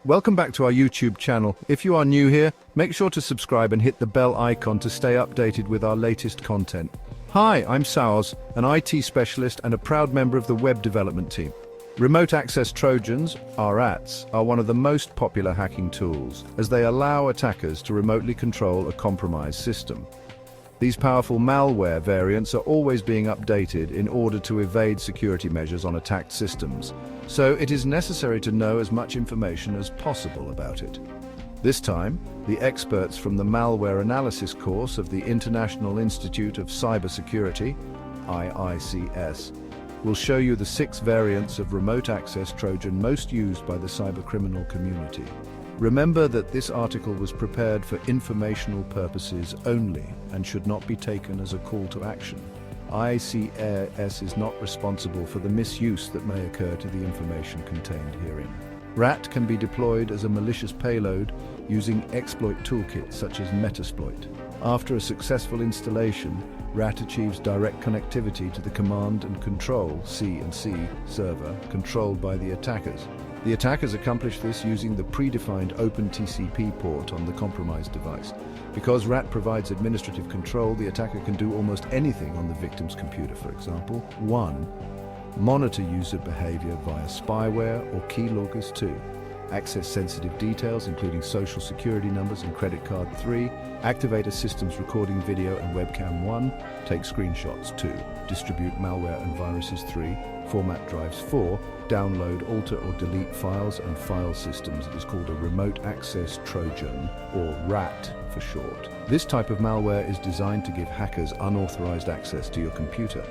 Welcome back to our YouTube channel. If you are new here, make sure to subscribe and hit the bell icon to stay updated with our latest content. Hi, I'm Saos, an IT specialist and a proud member of the web development team. Remote Access Trojans, RATs, are one of the most popular hacking tools, as they allow attackers to remotely control a compromised system. These powerful malware variants are always being updated in order to evade security measures on attacked systems, so it is necessary to know as much information as possible about it. This time, the experts from the Malware Analysis course of the International Institute of Cybersecurity, IICS, will show you the 6 variants of Remote Access Trojan most used by the cybercriminal community. Remember that this article was prepared for informational purposes only and should not be taken as a call to action. IICS is not responsible for the misuse that may occur to the information contained herein. RAT can be deployed as a malicious payload using exploit toolkits such as Metasploit. After a successful installation, RAT achieves direct connectivity to the command and control (C&C) server controlled by the attackers. The attackers accomplish this using the predefined OpenTCP port on the compromised device. Because RAT provides administrative control, the attacker can do almost anything on the victim's computer. For example, 1. Monitor user behavior via spyware or keyloggers. 2. Access sensitive details including social security numbers and credit card. 3. Activate a system's recording video and webcam. 1. Take screenshots. 2. Distribute malware and viruses. 3. Format drives. 4. Download, alter or delete files and file systems. It is called a Remote Access Trojan, or RAT for short. This type of malware is designed to give hackers unauthorized access to your computer.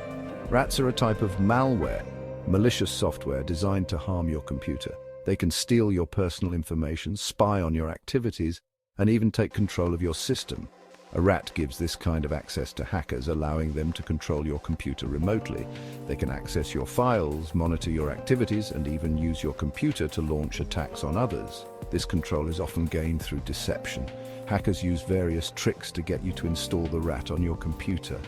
RATs are a type of malware, malicious software designed to harm your computer. They can steal your personal information, spy on your activities, and even take control of your system. A RAT gives this kind of access to hackers, allowing them to control your computer remotely. They can access your files, monitor your activities, and even use your computer to launch attacks on others. This control is often gained through deception. Hackers use various tricks to get you to install the RAT on your computer.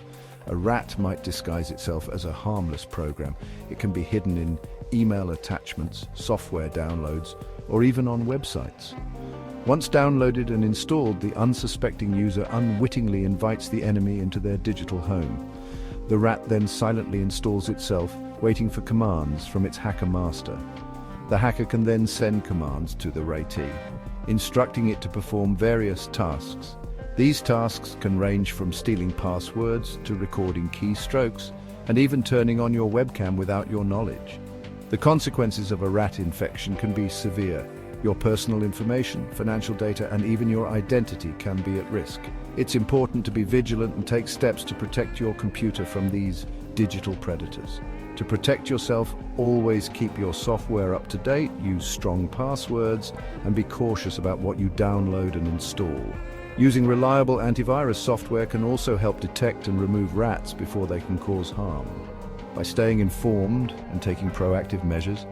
A RAT might disguise itself as a harmless program. It can be hidden in email attachments, software downloads, or even on websites. Once downloaded and installed, the unsuspecting user unwittingly invites the enemy into their digital home. The RAT then silently installs itself, waiting for commands from its hacker master. The hacker can then send commands to the RAT, instructing it to perform various tasks. These tasks can range from stealing passwords to recording keystrokes, and even turning on your webcam without your knowledge. The consequences of a RAT infection can be severe. Your personal information, financial data, and even your identity can be at risk. It's important to be vigilant and take steps to protect your computer from these digital predators. To protect yourself, always keep your software up to date, use strong passwords, and be cautious about what you download and install. Using reliable antivirus software can also help detect and remove RATs before they can cause harm. By staying informed and taking proactive measures,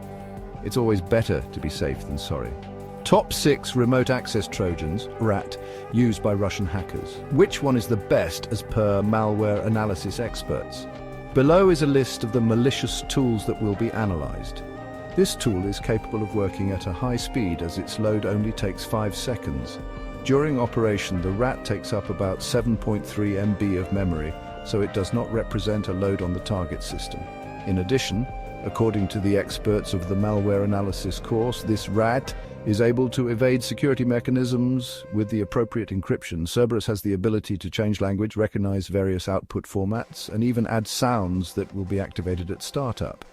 it's always better to be safe than sorry. Top 6 Remote Access Trojans, RAT, used by Russian hackers. Which one is the best as per malware analysis experts? Below is a list of the malicious tools that will be analyzed. This tool is capable of working at a high speed as its load only takes 5 seconds. During operation, the RAT takes up about 7.3 MB of memory, so it does not represent a load on the target system. In addition, according to the experts of the Malware Analysis course, this RAT is able to evade security mechanisms with the appropriate encryption. Cerberus has the ability to change language, recognize various output formats, and even add sounds that will be activated at startup.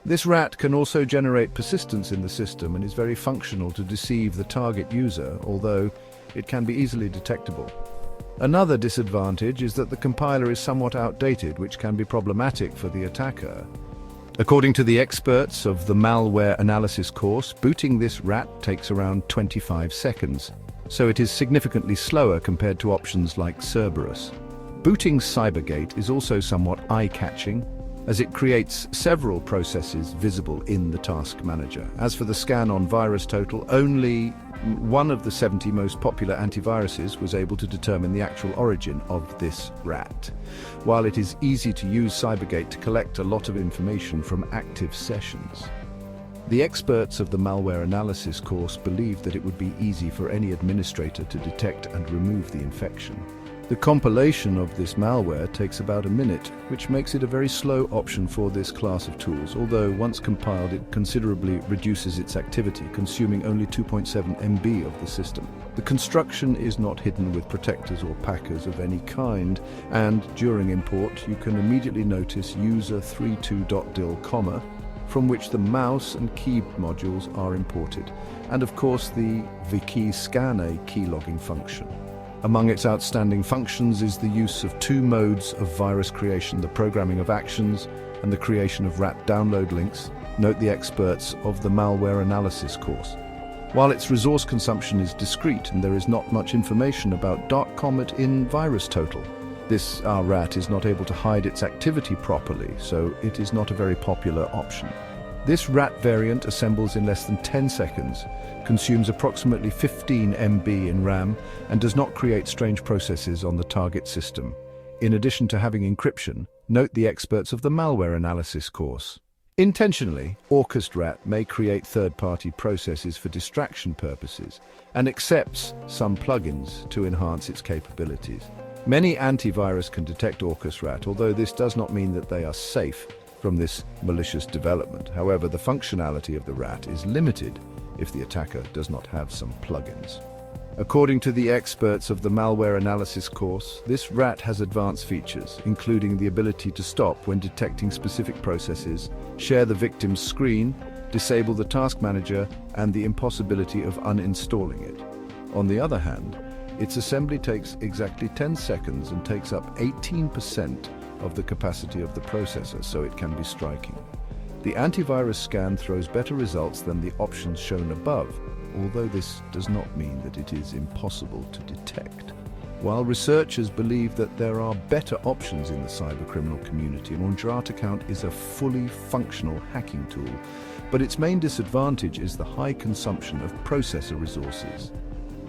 This RAT can also generate persistence in the system and is very functional to deceive the target user, although it can be easily detectable. Another disadvantage is that the compiler is somewhat outdated, which can be problematic for the attacker. According to the experts of the Malware Analysis course, booting this RAT takes around 25 seconds, so it is significantly slower compared to options like Cerberus. Booting CyberGate is also somewhat eye-catching, as it creates several processes visible in the task manager. As for the scan on virus total, only one of the 70 most popular antiviruses was able to determine the actual origin of this RAT. While it is easy to use CyberGate to collect a lot of information from active sessions, The experts of the malware analysis course believed that it would be easy for any administrator to detect and remove the infection. The compilation of this malware takes about a minute, which makes it a very slow option for this class of tools, although once compiled it considerably reduces its activity, consuming only 2.7 MB of the system. The construction is not hidden with protectors or packers of any kind, and during import you can immediately notice user 32.dil comma, from which the mouse and key modules are imported, and of course the vkey scanA keylogging function. Among its outstanding functions is the use of two modes of virus creation, the programming of actions and the creation of RAT download links, note the experts of the malware analysis course. While its resource consumption is discrete and there is not much information about DarkComet in VirusTotal, this RAT is not able to hide its activity properly, so it is not a very popular option. This RAT variant assembles in less than 10 seconds, consumes approximately 15 MB in RAM, and does not create strange processes on the target system. In addition to having encryption, note the experts of the malware analysis course. Intentionally, Orcus RAT may create third-party processes for distraction purposes and accepts some plugins to enhance its capabilities. Many antivirus can detect Orcus RAT, although this does not mean that they are safe from this malicious development. However, the functionality of the RAT is limited if the attacker does not have some plugins. According to the experts of the malware analysis course, this RAT has advanced features, including the ability to stop when detecting specific processes, share the victim's screen, disable the task manager, and the impossibility of uninstalling it. On the other hand, its assembly takes exactly 10 seconds and takes up 18% of the capacity of the processor, so it can be striking. The antivirus scan throws better results than the options shown above, although this does not mean that it is impossible to detect. While researchers believe that there are better options in the cybercriminal community, an NjRat account is a fully functional hacking tool, but its main disadvantage is the high consumption of processor resources.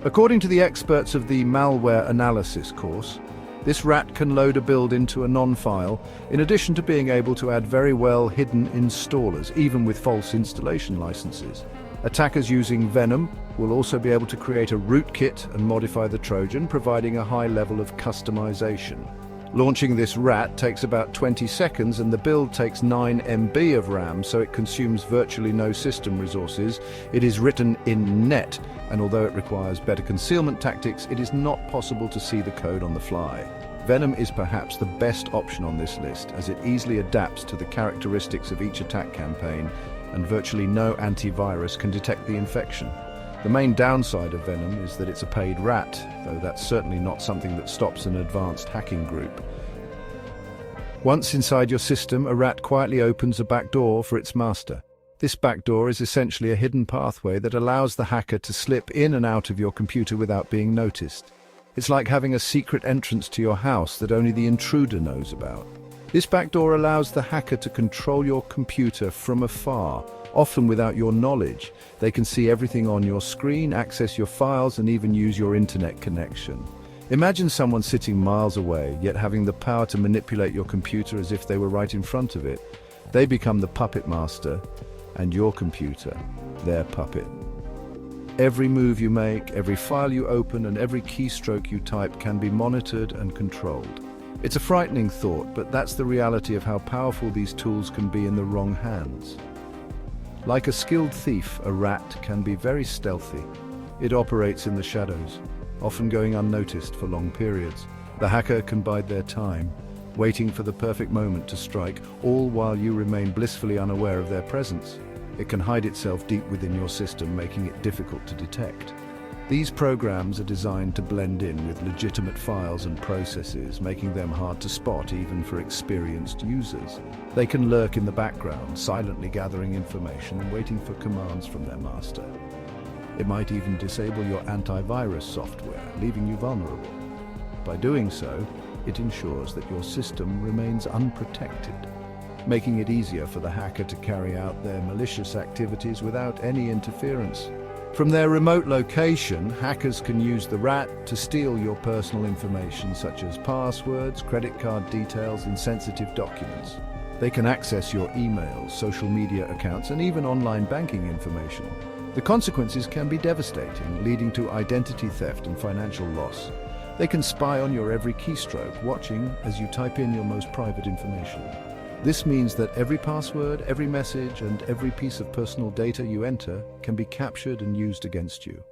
According to the experts of the malware analysis course, this RAT can load a build into a non-file, in addition to being able to add very well hidden installers, even with false installation licenses. Attackers using Venom will also be able to create a rootkit and modify the Trojan, providing a high level of customization. Launching this RAT takes about 20 seconds and the build takes 9 MB of RAM, so it consumes virtually no system resources. It is written in net, and although it requires better concealment tactics, it is not possible to see the code on the fly. Venom is perhaps the best option on this list, as it easily adapts to the characteristics of each attack campaign, and virtually no antivirus can detect the infection. The main downside of Venom is that it's a paid RAT, though that's certainly not something that stops an advanced hacking group. Once inside your system, a RAT quietly opens a backdoor for its master. This backdoor is essentially a hidden pathway that allows the hacker to slip in and out of your computer without being noticed. It's like having a secret entrance to your house that only the intruder knows about. This backdoor allows the hacker to control your computer from afar, often without your knowledge. They can see everything on your screen, access your files, and even use your internet connection. Imagine someone sitting miles away, yet having the power to manipulate your computer as if they were right in front of it. They become the puppet master, and your computer, their puppet. Every move you make, every file you open, and every keystroke you type can be monitored and controlled. It's a frightening thought, but that's the reality of how powerful these tools can be in the wrong hands. Like a skilled thief, a RAT can be very stealthy. It operates in the shadows, often going unnoticed for long periods. The hacker can bide their time, waiting for the perfect moment to strike, all while you remain blissfully unaware of their presence. It can hide itself deep within your system, making it difficult to detect. These programs are designed to blend in with legitimate files and processes, making them hard to spot even for experienced users. They can lurk in the background, silently gathering information and waiting for commands from their master. It might even disable your antivirus software, leaving you vulnerable. By doing so, it ensures that your system remains unprotected, making it easier for the hacker to carry out their malicious activities without any interference. From their remote location, hackers can use the RAT to steal your personal information such as passwords, credit card details, and sensitive documents. They can access your emails, social media accounts, and even online banking information. The consequences can be devastating, leading to identity theft and financial loss. They can spy on your every keystroke, watching as you type in your most private information. This means that every password, every message, and every piece of personal data you enter can be captured and used against you.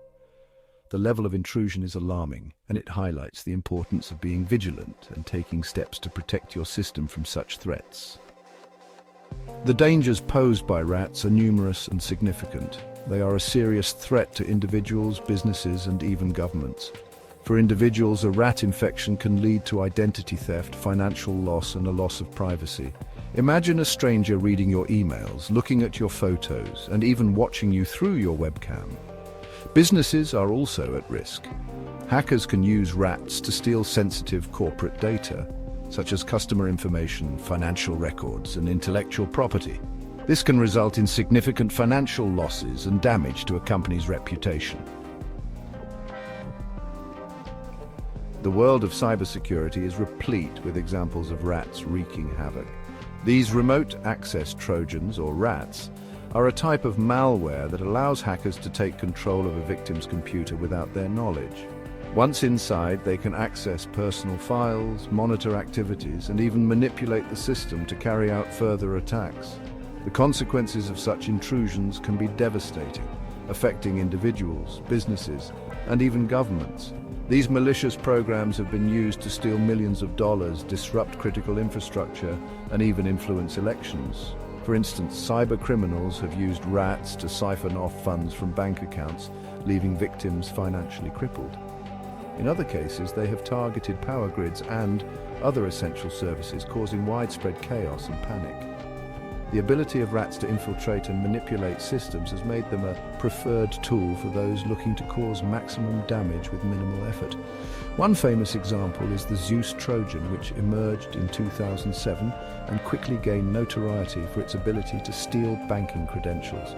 The level of intrusion is alarming, and it highlights the importance of being vigilant and taking steps to protect your system from such threats. The dangers posed by rats are numerous and significant. They are a serious threat to individuals, businesses, and even governments. For individuals, a rat infection can lead to identity theft, financial loss, and a loss of privacy. Imagine a stranger reading your emails, looking at your photos, and even watching you through your webcam. Businesses are also at risk. Hackers can use rats to steal sensitive corporate data, such as customer information, financial records, and intellectual property. This can result in significant financial losses and damage to a company's reputation. The world of cybersecurity is replete with examples of rats wreaking havoc. These remote access Trojans, or rats, are a type of malware that allows hackers to take control of a victim's computer without their knowledge. Once inside, they can access personal files, monitor activities, and even manipulate the system to carry out further attacks. The consequences of such intrusions can be devastating, affecting individuals, businesses, and even governments. These malicious programs have been used to steal millions of dollars, disrupt critical infrastructure, and even influence elections. For instance, cyber criminals have used rats to siphon off funds from bank accounts, leaving victims financially crippled. In other cases, they have targeted power grids and other essential services, causing widespread chaos and panic. The ability of rats to infiltrate and manipulate systems has made them a preferred tool for those looking to cause maximum damage with minimal effort. One famous example is the Zeus Trojan, which emerged in 2007 and quickly gained notoriety for its ability to steal banking credentials.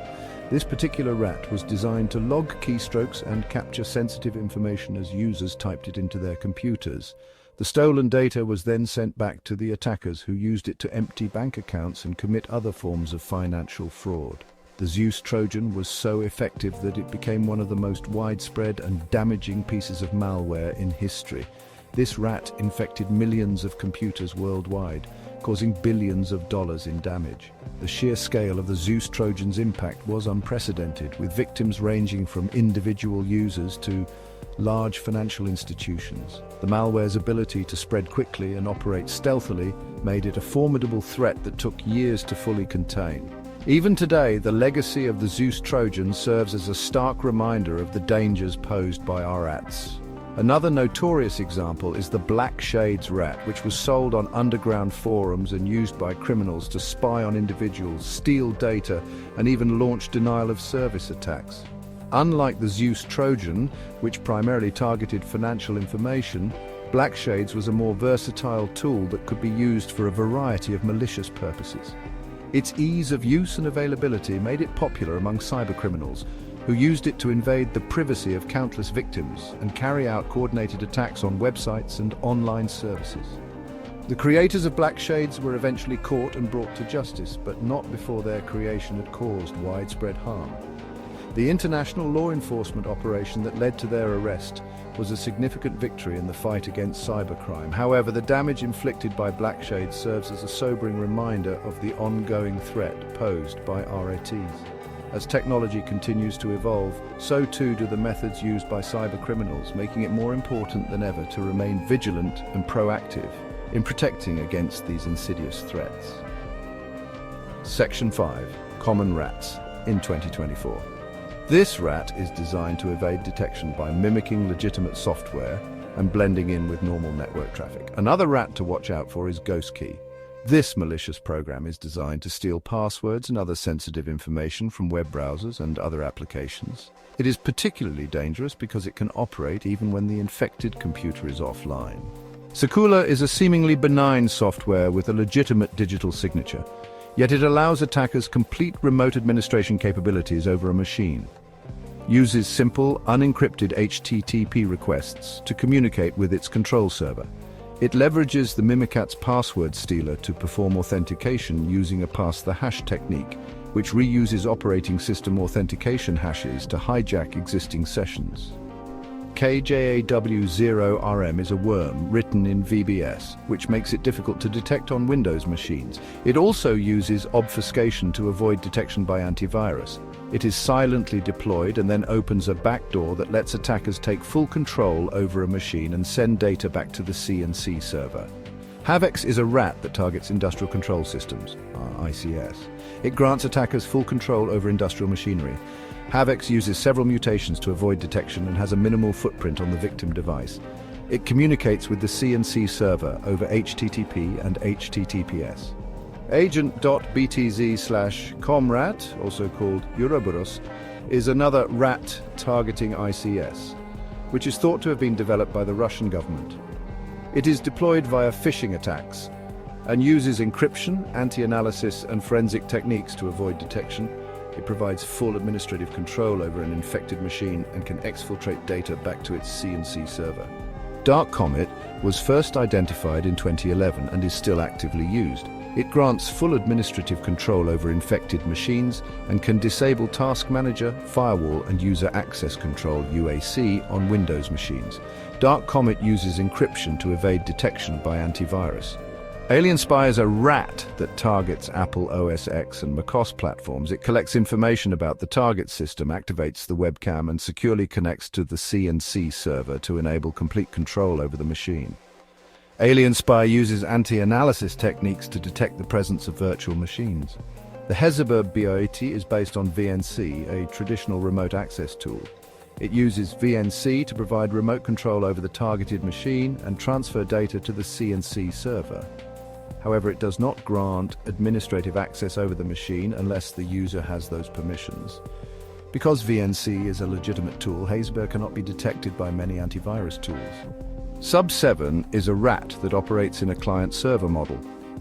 This particular rat was designed to log keystrokes and capture sensitive information as users typed it into their computers. The stolen data was then sent back to the attackers, who used it to empty bank accounts and commit other forms of financial fraud. The Zeus Trojan was so effective that it became one of the most widespread and damaging pieces of malware in history. This rat infected millions of computers worldwide, causing billions of dollars in damage. The sheer scale of the Zeus Trojan's impact was unprecedented, with victims ranging from individual users to large financial institutions. The malware's ability to spread quickly and operate stealthily made it a formidable threat that took years to fully contain. Even today, the legacy of the Zeus Trojan serves as a stark reminder of the dangers posed by our rats. Another notorious example is the Black Shades rat, which was sold on underground forums and used by criminals to spy on individuals, steal data, and even launch denial-of-service attacks. Unlike the Zeus Trojan, which primarily targeted financial information, Black Shades was a more versatile tool that could be used for a variety of malicious purposes. Its ease of use and availability made it popular among cybercriminals, who used it to invade the privacy of countless victims and carry out coordinated attacks on websites and online services. The creators of Black Shades were eventually caught and brought to justice, but not before their creation had caused widespread harm. The international law enforcement operation that led to their arrest was a significant victory in the fight against cybercrime. However, the damage inflicted by Black Shades serves as a sobering reminder of the ongoing threat posed by RATs. As technology continues to evolve, so too do the methods used by cybercriminals, making it more important than ever to remain vigilant and proactive in protecting against these insidious threats. Section 5. Common Rats in 2024. This rat is designed to evade detection by mimicking legitimate software and blending in with normal network traffic. Another rat to watch out for is GhostKey. This malicious program is designed to steal passwords and other sensitive information from web browsers and other applications. It is particularly dangerous because it can operate even when the infected computer is offline. Sakula is a seemingly benign software with a legitimate digital signature, yet it allows attackers complete remote administration capabilities over a machine. Uses simple, unencrypted HTTP requests to communicate with its control server. It leverages the Mimikatz password stealer to perform authentication using a pass-the-hash technique, which reuses operating system authentication hashes to hijack existing sessions. KJAW0RM is a worm written in VBS, which makes it difficult to detect on Windows machines. It also uses obfuscation to avoid detection by antivirus. It is silently deployed and then opens a backdoor that lets attackers take full control over a machine and send data back to the CNC server. Havex is a RAT that targets industrial control systems, ICS. It grants attackers full control over industrial machinery. Havex uses several mutations to avoid detection and has a minimal footprint on the victim device. It communicates with the CNC server over HTTP and HTTPS. Agent.BTZ/ComRat, also called Ouroboros, is another RAT targeting ICS, which is thought to have been developed by the Russian government. It is deployed via phishing attacks and uses encryption, anti-analysis, and forensic techniques to avoid detection. It provides full administrative control over an infected machine and can exfiltrate data back to its CNC server. DarkComet was first identified in 2011 and is still actively used. It grants full administrative control over infected machines and can disable Task Manager, Firewall, and User Access Control (UAC) on Windows machines. DarkComet uses encryption to evade detection by antivirus. AlienSpy is a RAT that targets Apple OS X and macOS platforms. It collects information about the target system, activates the webcam, and securely connects to the CNC server to enable complete control over the machine. AlienSpy uses anti-analysis techniques to detect the presence of virtual machines. The Heseber BOT is based on VNC, a traditional remote access tool. It uses VNC to provide remote control over the targeted machine and transfer data to the CNC server. However, it does not grant administrative access over the machine unless the user has those permissions. Because VNC is a legitimate tool, Heseber cannot be detected by many antivirus tools. Sub7 is a RAT that operates in a client-server model.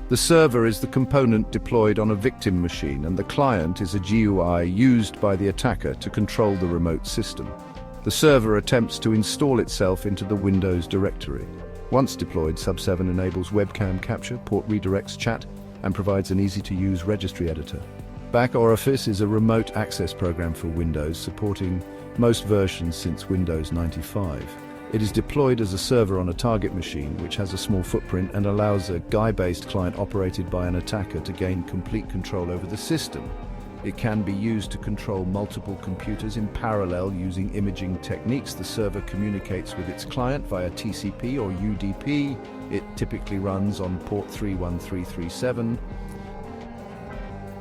The server is the component deployed on a victim machine, and the client is a GUI used by the attacker to control the remote system. The server attempts to install itself into the Windows directory. Once deployed, Sub7 enables webcam capture, port redirects chat, and provides an easy-to-use registry editor. Orifice is a remote access program for Windows, supporting most versions since Windows 95. It is deployed as a server on a target machine, which has a small footprint and allows a GUI-based client operated by an attacker to gain complete control over the system. It can be used to control multiple computers in parallel using imaging techniques. The server communicates with its client via TCP or UDP. It typically runs on port 31337.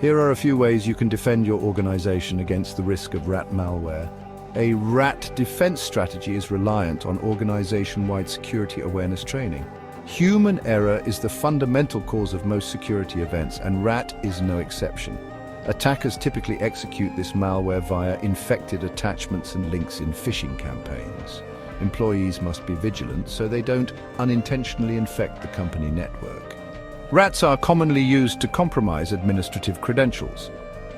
Here are a few ways you can defend your organization against the risk of RAT malware. A RAT defense strategy is reliant on organization-wide security awareness training. Human error is the fundamental cause of most security events, and RAT is no exception. Attackers typically execute this malware via infected attachments and links in phishing campaigns. Employees must be vigilant so they don't unintentionally infect the company network. RATs are commonly used to compromise administrative credentials,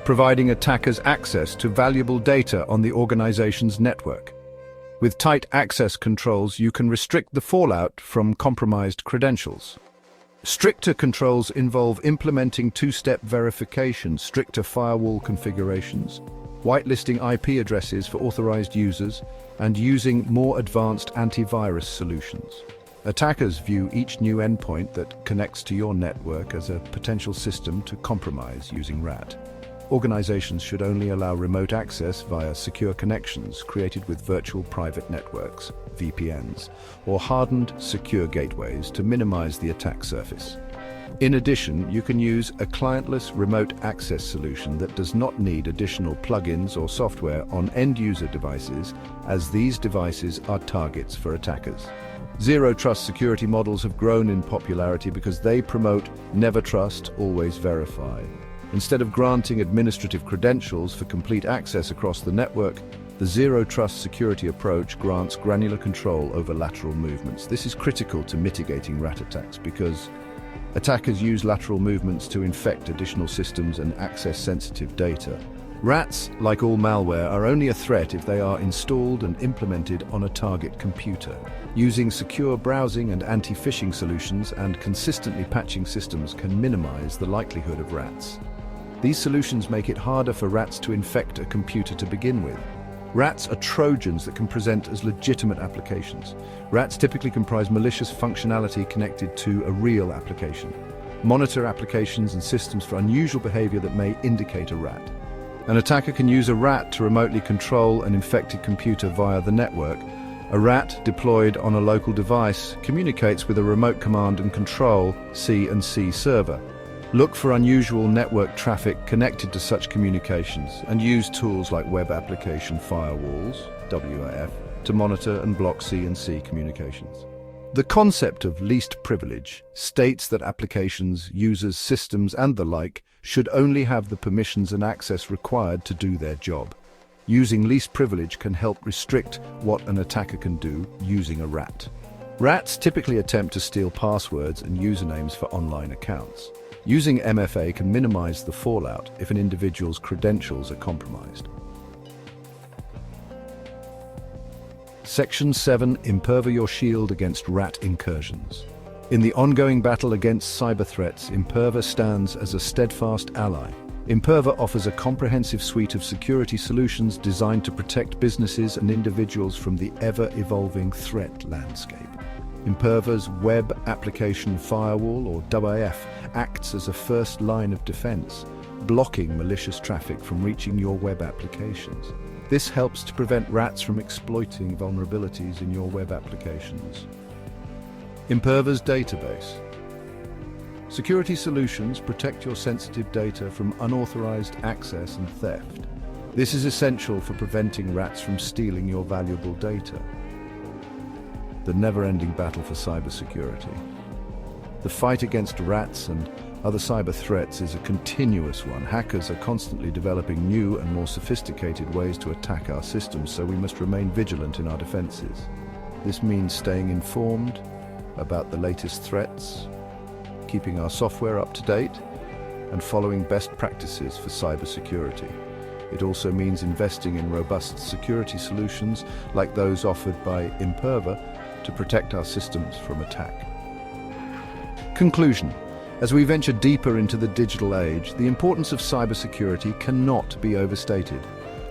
providing attackers access to valuable data on the organization's network. With tight access controls, you can restrict the fallout from compromised credentials. Stricter controls involve implementing two-step verification, stricter firewall configurations, whitelisting IP addresses for authorized users, and using more advanced antivirus solutions. Attackers view each new endpoint that connects to your network as a potential system to compromise using RAT. Organizations should only allow remote access via secure connections created with virtual private networks, VPNs, or hardened secure gateways to minimize the attack surface. In addition, you can use a clientless remote access solution that does not need additional plugins or software on end-user devices, as these devices are targets for attackers. Zero-trust security models have grown in popularity because they promote never trust, always verify. Instead of granting administrative credentials for complete access across the network, the zero-trust security approach grants granular control over lateral movements. This is critical to mitigating RAT attacks because attackers use lateral movements to infect additional systems and access sensitive data. Rats, like all malware, are only a threat if they are installed and implemented on a target computer. Using secure browsing and anti-phishing solutions and consistently patching systems can minimize the likelihood of rats. These solutions make it harder for rats to infect a computer to begin with. Rats are Trojans that can present as legitimate applications. Rats typically comprise malicious functionality connected to a real application. Monitor applications and systems for unusual behavior that may indicate a rat. An attacker can use a rat to remotely control an infected computer via the network. A rat deployed on a local device communicates with a remote command and control C&C server. Look for unusual network traffic connected to such communications and use tools like web application firewalls, WAF, to monitor and block C&C communications. The concept of least privilege states that applications, users, systems, and the like should only have the permissions and access required to do their job. Using least privilege can help restrict what an attacker can do using a rat. Rats typically attempt to steal passwords and usernames for online accounts. Using MFA can minimize the fallout if an individual's credentials are compromised. Section 7. Imperva your shield against rat incursions. In the ongoing battle against cyber threats, Imperva stands as a steadfast ally. Imperva offers a comprehensive suite of security solutions designed to protect businesses and individuals from the ever-evolving threat landscape. Imperva's Web Application Firewall, or WAF, acts as a first line of defense, blocking malicious traffic from reaching your web applications. This helps to prevent rats from exploiting vulnerabilities in your web applications. Imperva's database. Security solutions protect your sensitive data from unauthorized access and theft. This is essential for preventing rats from stealing your valuable data. The never-ending battle for cybersecurity. The fight against rats and other cyber threats is a continuous one. Hackers are constantly developing new and more sophisticated ways to attack our systems, so we must remain vigilant in our defenses. This means staying informed about the latest threats, keeping our software up to date, and following best practices for cybersecurity. It also means investing in robust security solutions like those offered by Imperva to protect our systems from attack. Conclusion. As we venture deeper into the digital age, the importance of cybersecurity cannot be overstated.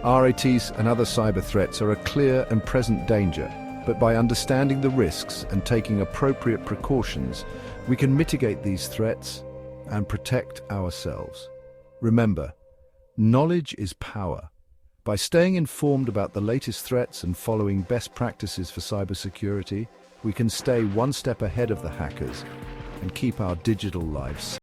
RATs and other cyber threats are a clear and present danger, but by understanding the risks and taking appropriate precautions, we can mitigate these threats and protect ourselves. Remember, knowledge is power. By staying informed about the latest threats and following best practices for cybersecurity, we can stay one step ahead of the hackers and keep our digital lives